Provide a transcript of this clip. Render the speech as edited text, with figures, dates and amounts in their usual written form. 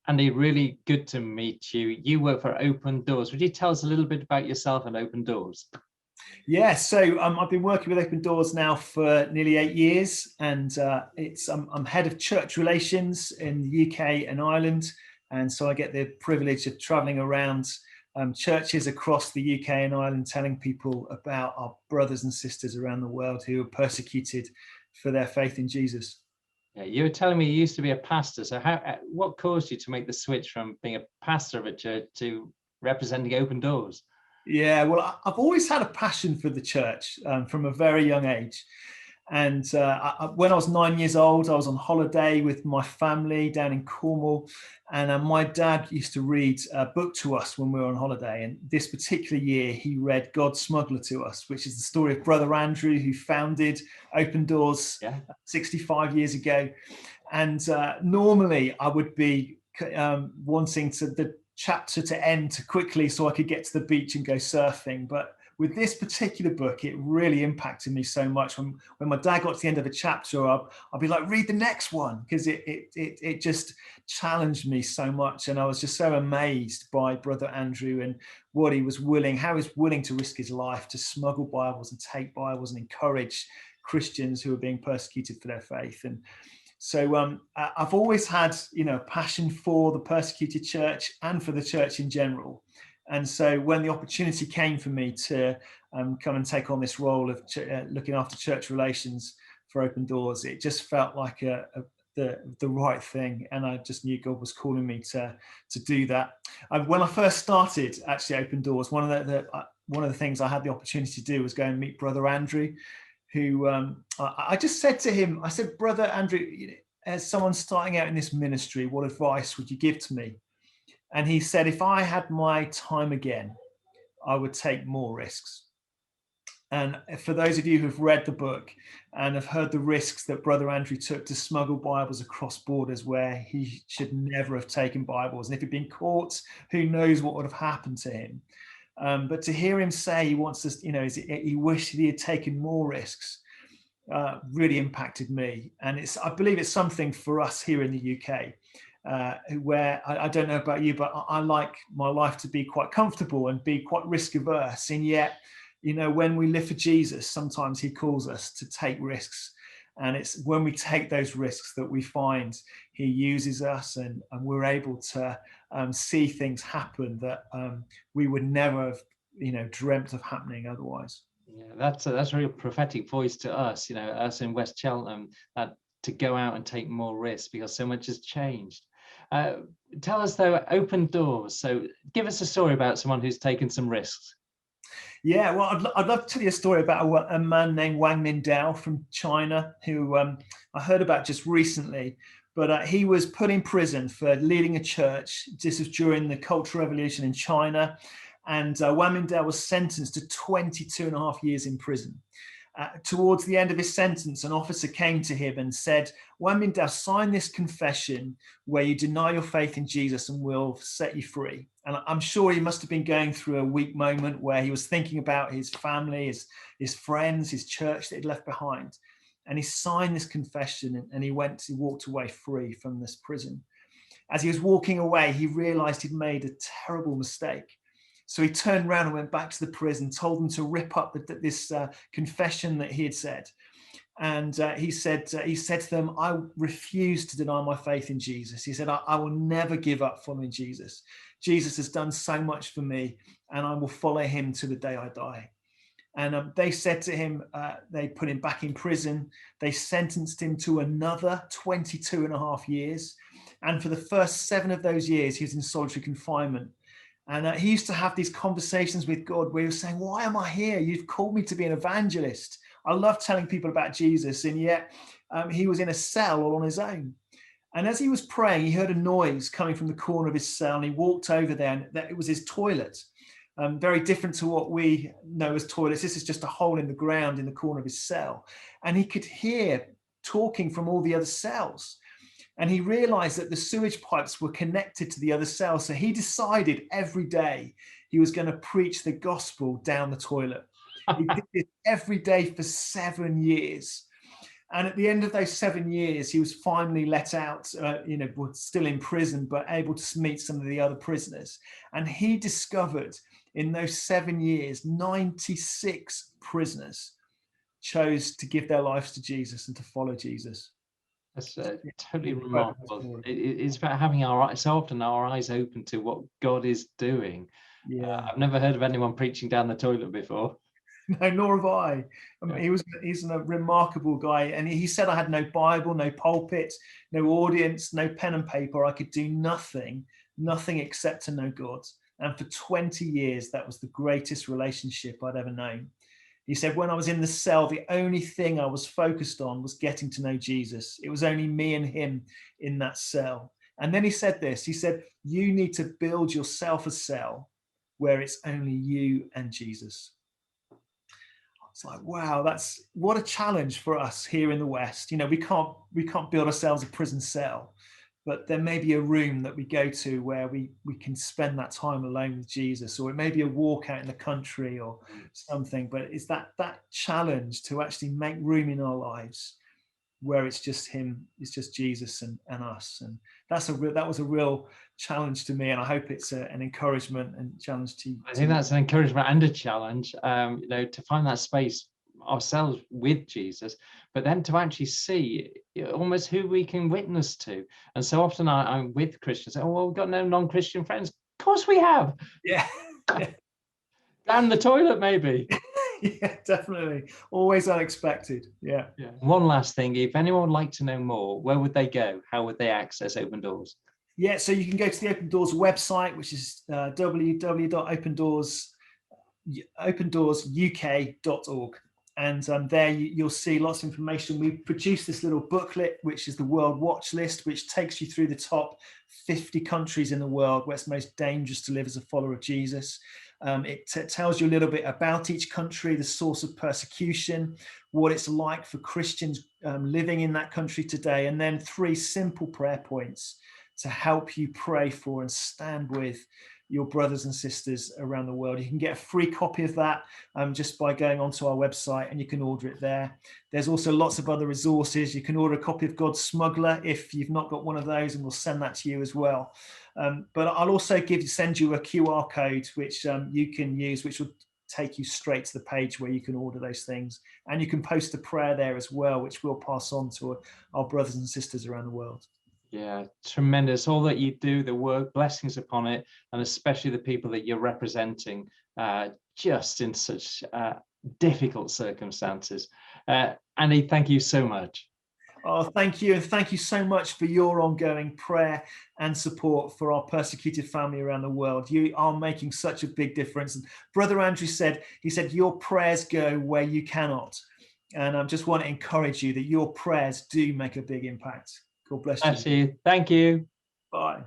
Andy, really good to meet you. You work for Open Doors. Would you tell us a little bit about yourself and Open Doors? Yeah, so I've been working with Open Doors now for nearly 8 years, and I'm head of church relations in the UK and Ireland, and so I get the privilege of travelling around churches across the UK and Ireland, telling people about our brothers and sisters around the world who are persecuted for their faith in Jesus. Yeah, you were telling me you used to be a pastor. So what caused you to make the switch from being a pastor of a church to representing Open Doors? Yeah, well, I've always had a passion for the church from a very young age. And when I was 9 years old, I was on holiday with my family down in Cornwall. And my dad used to read a book to us when we were on holiday. And this particular year, he read God's Smuggler to us, which is the story of Brother Andrew, who founded Open Doors 65 years ago. And normally I would be wanting the chapter to end quickly so I could get to the beach and go surfing. But with this particular book, it really impacted me so much. When my dad got to the end of a chapter, I'll be like, read the next one, because it just challenged me so much. And I was just so amazed by Brother Andrew and what he was willing, how he was willing to risk his life to smuggle Bibles and take Bibles and encourage Christians who are being persecuted for their faith. And so I've always had, a passion for the persecuted church and for the church in general. And so when the opportunity came for me to come and take on this role of looking after church relations for Open Doors, it just felt like the right thing. And I just knew God was calling me to do that. When I first started actually Open Doors, one of the things I had the opportunity to do was go and meet Brother Andrew, who I just said to him, I said, Brother Andrew, as someone starting out in this ministry, what advice would you give to me? And he said, if I had my time again, I would take more risks. And for those of you who've read the book and have heard the risks that Brother Andrew took to smuggle Bibles across borders where he should never have taken Bibles, and if he'd been caught, who knows what would have happened to him. But to hear him say he wants us, he wished he had taken more risks, really impacted me. And I believe it's something for us here in the UK, where I don't know about you, but I like my life to be quite comfortable and be quite risk averse. And yet, when we live for Jesus, sometimes he calls us to take risks. And it's when we take those risks that we find he uses us, and we're able to see things happen that we would never have, dreamt of happening otherwise. Yeah, that's a real prophetic voice to us, us in West Cheltenham, that to go out and take more risks because so much has changed. Tell us though, Open Doors. So give us a story about someone who's taken some risks. Yeah, well, I'd love to tell you a story about a man named Wang Mindao from China, who I heard about just recently. But he was put in prison for leading a church. This was during the Cultural Revolution in China. And Wang Mindao was sentenced to 22 and a half years in prison. Towards the end of his sentence, an officer came to him and said, Wang Mindao, sign this confession where you deny your faith in Jesus and we'll set you free. And I'm sure he must have been going through a weak moment where he was thinking about his family, his friends, his church that he'd left behind. And he signed this confession and he walked away free from this prison. As he was walking away, he realized he'd made a terrible mistake. So he turned around and went back to the prison, told them to rip up this confession that he had said. And he said to them, I refuse to deny my faith in Jesus. He said, I will never give up following Jesus. Jesus has done so much for me, and I will follow him to the day I die. And they said to him, they put him back in prison. They sentenced him to another 22 and a half years. And for the first 7 of those years, he was in solitary confinement. And he used to have these conversations with God where he was saying, why am I here? You've called me to be an evangelist. I love telling people about Jesus. And yet he was in a cell all on his own. And as he was praying, he heard a noise coming from the corner of his cell. And he walked over there, and it was his toilet. Very different to what we know as toilets. This is just a hole in the ground in the corner of his cell. And he could hear talking from all the other cells. And he realized that the sewage pipes were connected to the other cells. So he decided every day he was going to preach the gospel down the toilet. He did this every day for 7 years. And at the end of those 7 years, he was finally let out, was still in prison, but able to meet some of the other prisoners. And he discovered in those 7 years, 96 prisoners chose to give their lives to Jesus and to follow Jesus. That's totally Incredible remarkable. story. It's about having so often our eyes open to what God is doing. Yeah. I've never heard of anyone preaching down the toilet before. No, nor have I. He's a remarkable guy. And he said, I had no Bible, no pulpit, no audience, no pen and paper. I could do nothing except to know God. And for 20 years, that was the greatest relationship I'd ever known. He said, when I was in the cell, the only thing I was focused on was getting to know Jesus. It was only me and him in that cell. And then he said this, he said, you need to build yourself a cell where it's only you and Jesus. It's like, wow, that's what a challenge for us here in the West. We can't build ourselves a prison cell, but there may be a room that we go to where we can spend that time alone with Jesus, or it may be a walk out in the country or something. But it's that challenge to actually make room in our lives where it's just him, it's just Jesus and us. And that was a real challenge to me, and I hope it's an encouragement and challenge to you. I think that's an encouragement and a challenge, to find that space ourselves with Jesus, but then to actually see almost who we can witness to. And so often I'm with Christians, oh, well, we've got no non-Christian friends. Of course we have. Yeah. Down the toilet, maybe. Yeah, definitely. Always unexpected. Yeah. One last thing, if anyone would like to know more, where would they go? How would they access Open Doors? Yeah, so you can go to the Open Doors website, which is www.opendoorsuk.org. And there you'll see lots of information. We've produced this little booklet, which is the World Watch List, which takes you through the top 50 countries in the world where it's most dangerous to live as a follower of Jesus. It tells you a little bit about each country, the source of persecution, what it's like for Christians living in that country today, and then 3 simple prayer points to help you pray for and stand with your brothers and sisters around the world. You can get a free copy of that just by going onto our website, and you can order it there. There's also lots of other resources. You can order a copy of God's Smuggler if you've not got one of those, and we'll send that to you as well. But I'll also send you a QR code which you can use, which will take you straight to the page where you can order those things. And you can post a prayer there as well, which we'll pass on to our brothers and sisters around the world. Yeah, tremendous. All that you do, the work, blessings upon it, and especially the people that you're representing just in such difficult circumstances. Andy, thank you so much. Oh, thank you. And thank you so much for your ongoing prayer and support for our persecuted family around the world. You are making such a big difference. And Brother Andrew said, your prayers go where you cannot. And I just want to encourage you that your prayers do make a big impact. God bless you. Thank you. Bye.